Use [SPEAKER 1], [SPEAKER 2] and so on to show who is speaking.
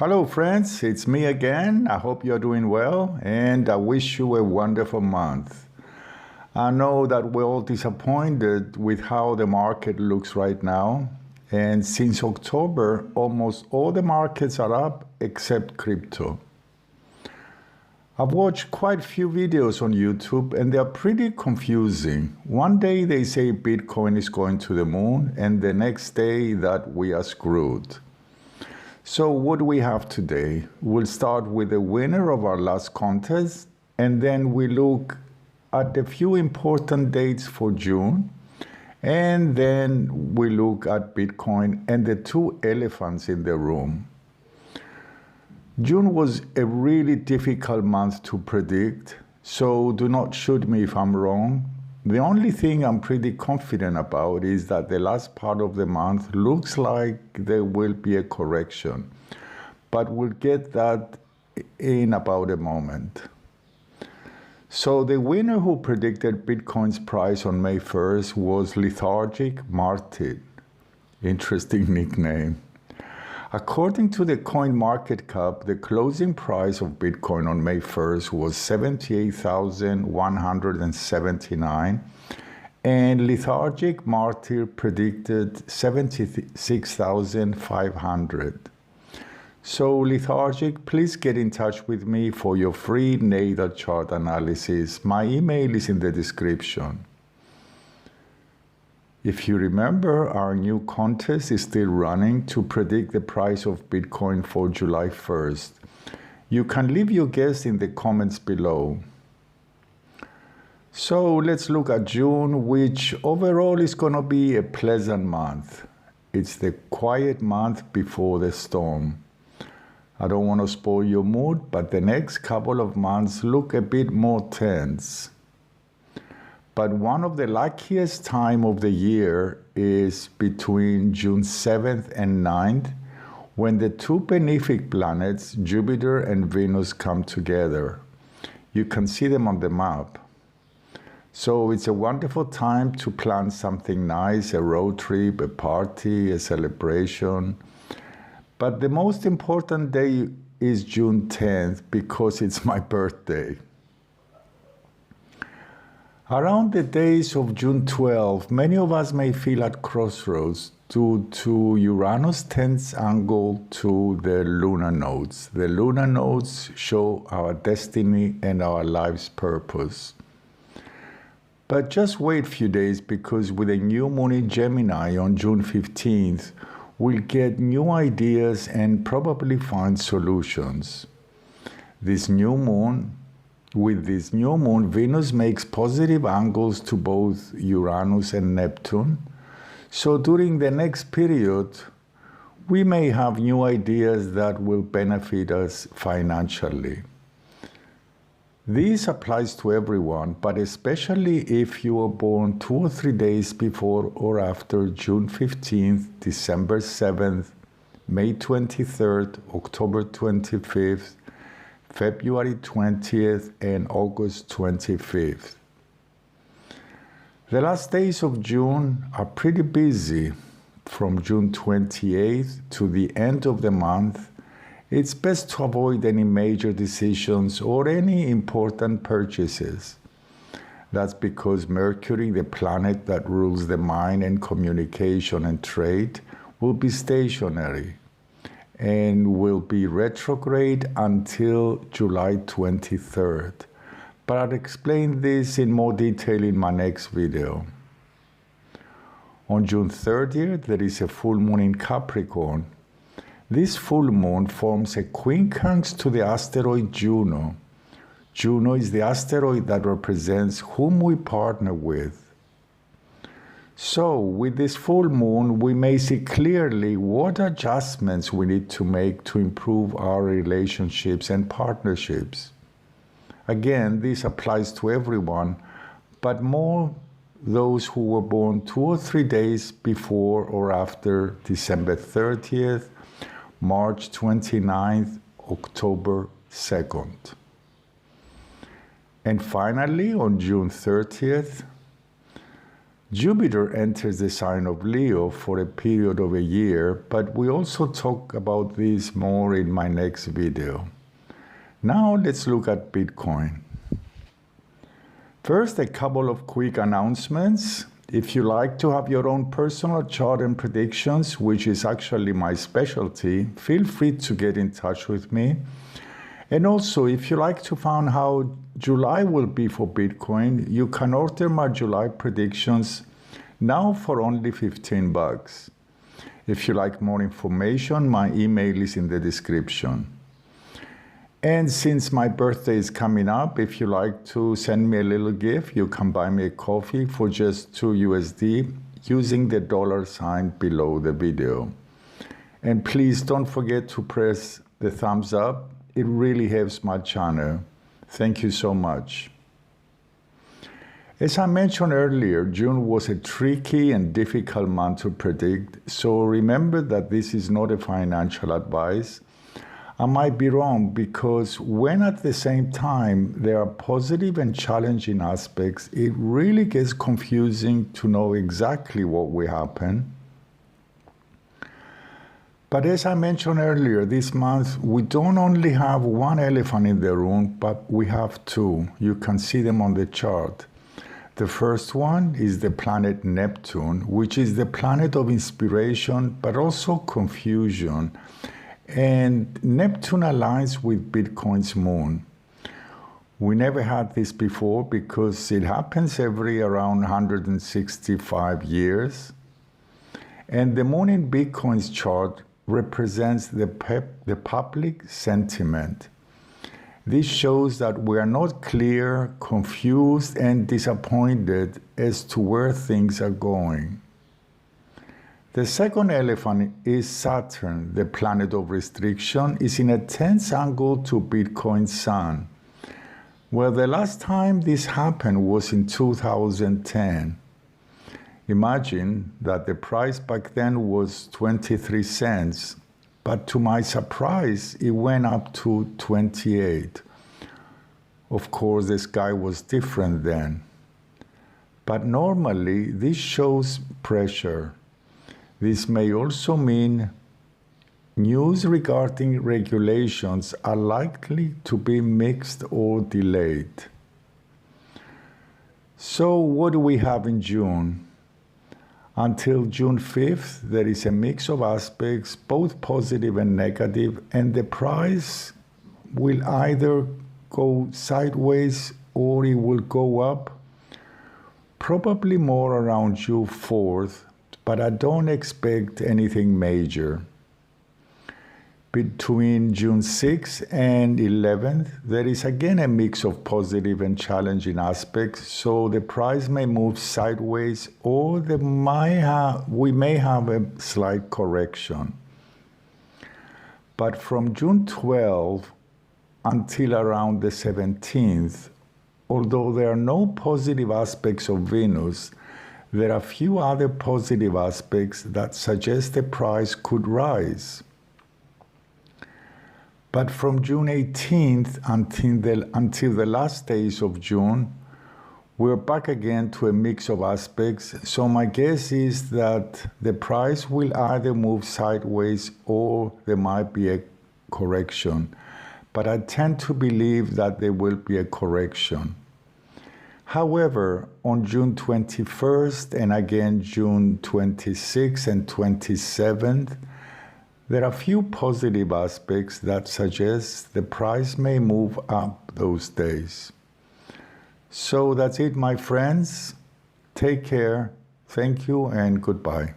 [SPEAKER 1] Hello, friends. It's me again. I hope you're doing well, and I wish you a wonderful month. I know that we're all disappointed with how the market looks right now, and since October, almost all the markets are up except crypto. I've watched quite a few videos on YouTube, and they're pretty confusing. One day they say Bitcoin is going to the moon, and the next day that we are screwed. So what do we have today? We'll start with the winner of our last contest, and then we look at a few important dates for June, and then we look at Bitcoin and the two elephants in the room. June was a really difficult month to predict, so do not shoot me if I'm wrong. The only thing I'm pretty confident about is that the last part of the month looks like there will be a correction, but we'll get that in about a moment. So the winner who predicted Bitcoin's price on May 1st was Lethargic Martin. Interesting nickname. According to the CoinMarketCap, the closing price of Bitcoin on May 1st was $78,179, and Lethargic Martyr predicted $76,500. So Lethargic, please get in touch with me for your free natal chart analysis. My email is in the description. If you remember, our new contest is still running to predict the price of Bitcoin for July 1st. You can leave your guess in the comments below. So let's look at June, which overall is going to be a pleasant month. It's the quiet month before the storm. I don't want to spoil your mood, but the next couple of months look a bit more tense. But one of the luckiest time of the year is between June 7th and 9th, when the two benefic planets, Jupiter and Venus, come together. You can see them on the map. So it's a wonderful time to plan something nice, a road trip, a party, a celebration. But the most important day is June 10th because it's my birthday. Around the days of June 12, many of us may feel at crossroads due to Uranus' 10th angle to the lunar nodes. The lunar nodes show our destiny and our life's purpose. But just wait a few days, because with a new moon in Gemini on June 15th, we'll get new ideas and probably find solutions. With this new moon, Venus makes positive angles to both Uranus and Neptune. So during the next period, we may have new ideas that will benefit us financially. This applies to everyone, but especially if you were born 2 or 3 days before or after June 15th, December 7th, May 23rd, October 25th, February 20th, and August 25th. The last days of June are pretty busy. From June 28th to the end of the month, it's best to avoid any major decisions or any important purchases. That's because Mercury, the planet that rules the mind and communication and trade, will be stationary and will be retrograde until July 23rd. But I'll explain this in more detail in my next video. On June 30th, there is a full moon in Capricorn. This full moon forms a quincunx to the asteroid Juno. Juno is the asteroid that represents whom we partner with. So, with this full moon, we may see clearly what adjustments we need to make to improve our relationships and partnerships. Again, this applies to everyone, but more those who were born 2 or 3 days before or after December 30th, March 29th, October 2nd. And finally, on June 30th, Jupiter enters the sign of Leo for a period of a year, but we also talk about this more in my next video. Now let's look at Bitcoin. First, a couple of quick announcements. If you like to have your own personal chart and predictions, which is actually my specialty, feel free to get in touch with me. And also, if you like to find out how July will be for Bitcoin, you can order my July predictions now for only $15. If you like more information, my email is in the description. And since my birthday is coming up, if you like to send me a little gift, you can buy me a coffee for just $2 using the $ below the video. And please don't forget to press the thumbs up. It really helps my channel. Thank you so much. As I mentioned earlier, June was a tricky and difficult month to predict, so remember that this is not a financial advice. I might be wrong because when at the same time there are positive and challenging aspects, it really gets confusing to know exactly what will happen. But as I mentioned earlier, this month we don't only have one elephant in the room, but we have two. You can see them on the chart. The first one is the planet Neptune, which is the planet of inspiration, but also confusion. And Neptune aligns with Bitcoin's moon. We never had this before because it happens every around 165 years. And the moon in Bitcoin's chart represents the public sentiment. This shows that we are not clear, confused, and disappointed as to where things are going. The second elephant is Saturn, the planet of restriction, is in a tense angle to Bitcoin's sun. Well, the last time this happened was in 2010. Imagine that the price back then was 23 cents, but to my surprise, it went up to 28. Of course, the sky was different then. But normally, this shows pressure. This may also mean news regarding regulations are likely to be mixed or delayed. So what do we have in June? Until June 5th, there is a mix of aspects, both positive and negative, and the price will either go sideways or it will go up, probably more around June 4th, but I don't expect anything major. Between June 6th and 11th, there is again a mix of positive and challenging aspects, so the price may move sideways or we may have a slight correction. But from June 12th until around the 17th, although there are no positive aspects of Venus, there are few other positive aspects that suggest the price could rise. But from June 18th until the last days of June, we're back again to a mix of aspects. So my guess is that the price will either move sideways or there might be a correction. But I tend to believe that there will be a correction. However, on June 21st and again June 26th and 27th, there are few positive aspects that suggest the price may move up those days. So that's it, my friends. Take care. Thank you and goodbye.